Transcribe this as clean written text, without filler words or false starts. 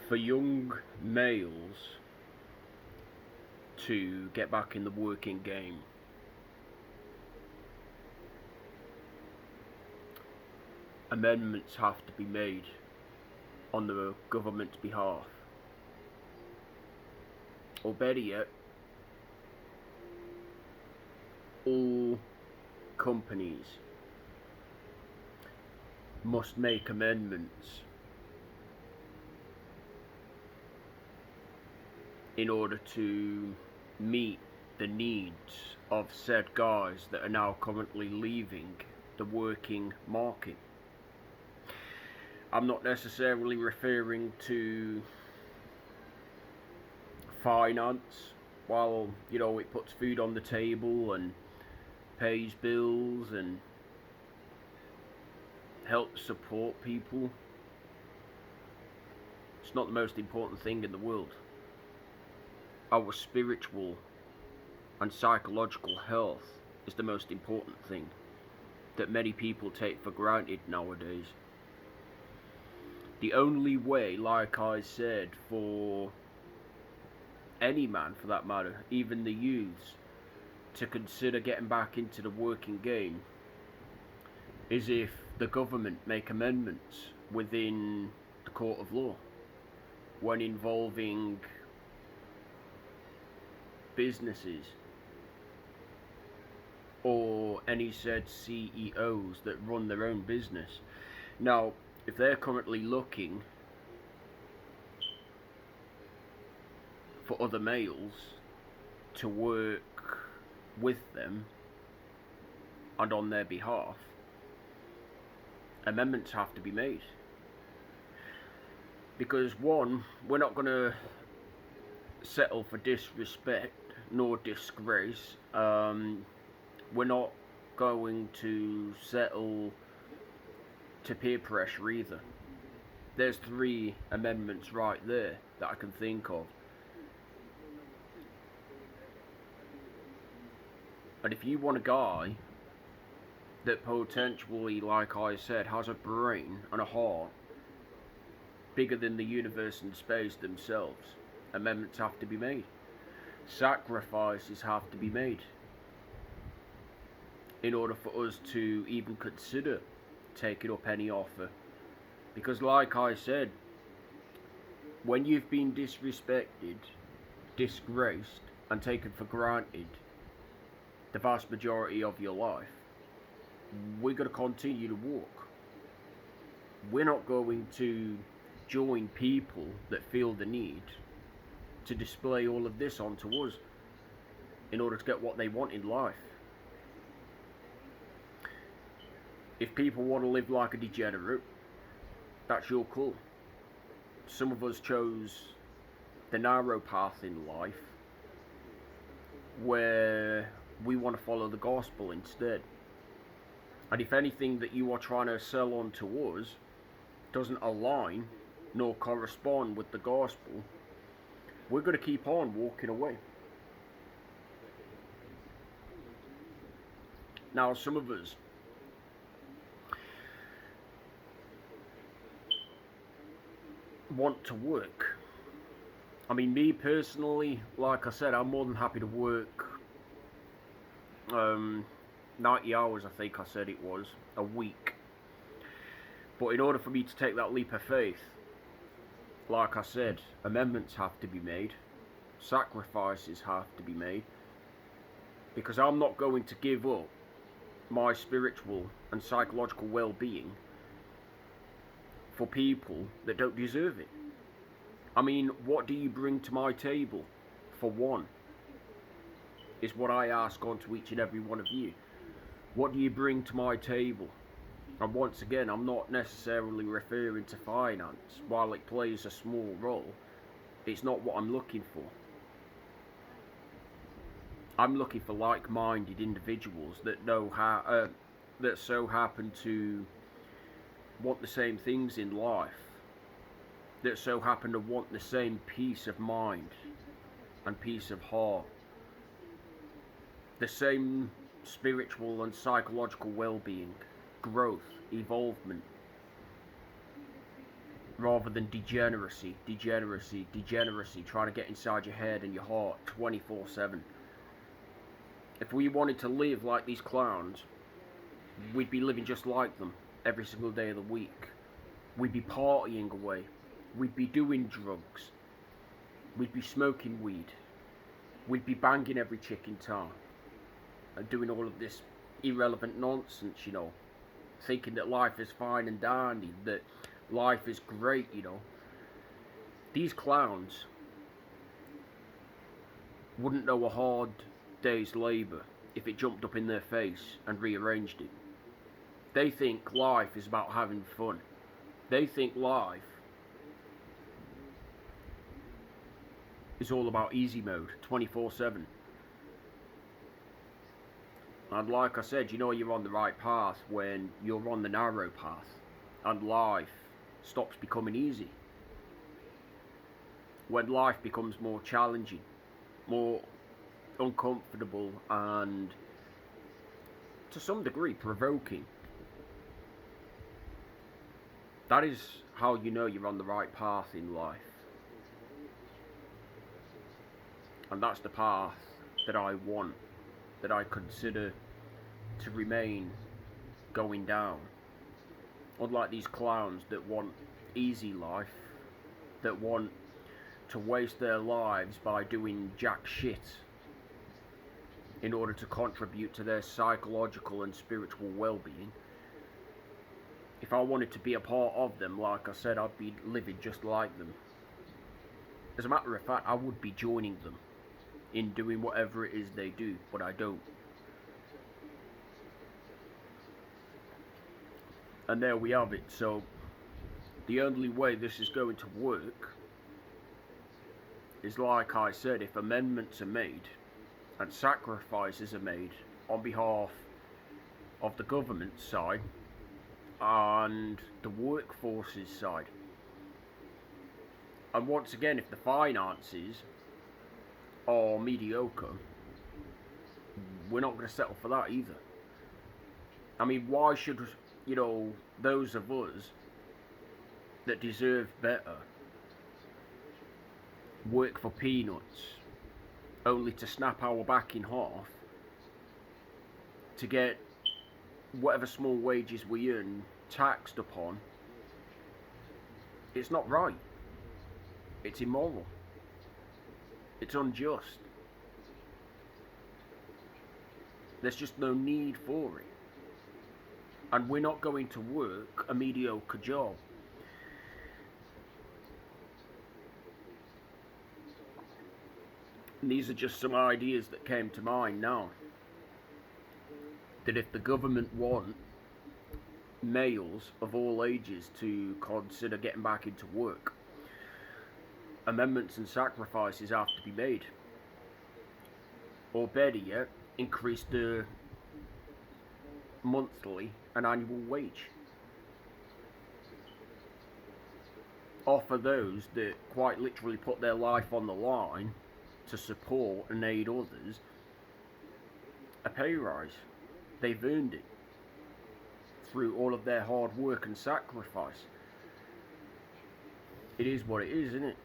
for young males to get back in the working game, amendments have to be made on the government's behalf. Or better yet, all companies must make amendments in order to meet the needs of said guys that are now currently leaving the working market. I'm not necessarily referring to finance, while it puts food on the table and pays bills and helps support people. It's not the most important thing in the world. Our spiritual and psychological health is the most important thing that many people take for granted nowadays. The only way, like I said, for any man for that matter, even the youths, to consider getting back into the working game is if the government make amendments within the court of law when involving businesses or any said CEOs that run their own business. Now, if they're currently looking for other males to work with them and on their behalf, amendments have to be made. Because one, we're not going to settle for disrespect nor disgrace. We're not going to settle to peer pressure either. There's 3 amendments right there that I can think of. And if you want a guy that potentially, like I said, has a brain and a heart bigger than the universe and space themselves, amendments have to be made. Sacrifices have to be made in order for us to even consider taking up any offer. Because like I said, when you've been disrespected, disgraced and taken for granted the vast majority of your life, we're going to continue to walk. We're not going to join people that feel the need to display all of this onto us in order to get what they want in life. If people want to live like a degenerate, that's your call. Some of us chose the narrow path in life where we want to follow the gospel instead. And if anything that you are trying to sell on to us doesn't align nor correspond with the gospel, we're going to keep on walking away. Now, some of us want to work. I mean, me personally, like I said, I'm more than happy to work 90 hours, I think I said it was, a week. But in order for me to take that leap of faith, like I said, amendments have to be made, sacrifices have to be made, because I'm not going to give up my spiritual and psychological well-being for people that don't deserve it. I mean, what do you bring to my table? For one, is what I ask onto each and every one of you. What do you bring to my table? And once again, I'm not necessarily referring to finance. While it plays a small role, it's not what I'm looking for. I'm looking for like-minded individuals that know how, that so happen to want the same things in life, that so happen to want the same peace of mind and peace of heart, the same spiritual and psychological well-being, growth, evolvement. rather than degeneracy, trying to get inside your head and your heart 24/7. If we wanted to live like these clowns, we'd be living just like them every single day of the week. We'd be partying away. We'd be doing drugs. We'd be smoking weed. We'd be banging every chick in town. And doing all of this irrelevant nonsense, Thinking that life is fine and dandy, that life is great, These clowns wouldn't know a hard day's labour if it jumped up in their face and rearranged it. They think life is about having fun. They think life is all about easy mode, 24/7. And like I said, you're on the right path when you're on the narrow path and life stops becoming easy. When life becomes more challenging, more uncomfortable, and to some degree provoking. That is how you know you're on the right path in life. And that's the path that I want, that I consider to remain going down. Unlike these clowns that want easy life, that want to waste their lives by doing jack shit in order to contribute to their psychological and spiritual well-being. If I wanted to be a part of them, like I said, I'd be living just like them. As a matter of fact, I would be joining them in doing whatever it is they do, but I don't. And there we have it. So the only way this is going to work is, like I said, if amendments are made and sacrifices are made on behalf of the government side and the workforce's side. And once again, if the finances are mediocre, we're not going to settle for that either. I mean, why should, those of us that deserve better work for peanuts only to snap our back in half to get whatever small wages we earn taxed upon? It's not right. It's immoral. It's unjust. There's just no need for it. And we're not going to work a mediocre job. And these are just some ideas that came to mind now. That if the government want males of all ages to consider getting back into work, amendments and sacrifices have to be made. Or better yet, increase the monthly and annual wage. Offer those that quite literally put their life on the line to support and aid others a pay rise. They've earned it through all of their hard work and sacrifice. It is what it is, isn't it?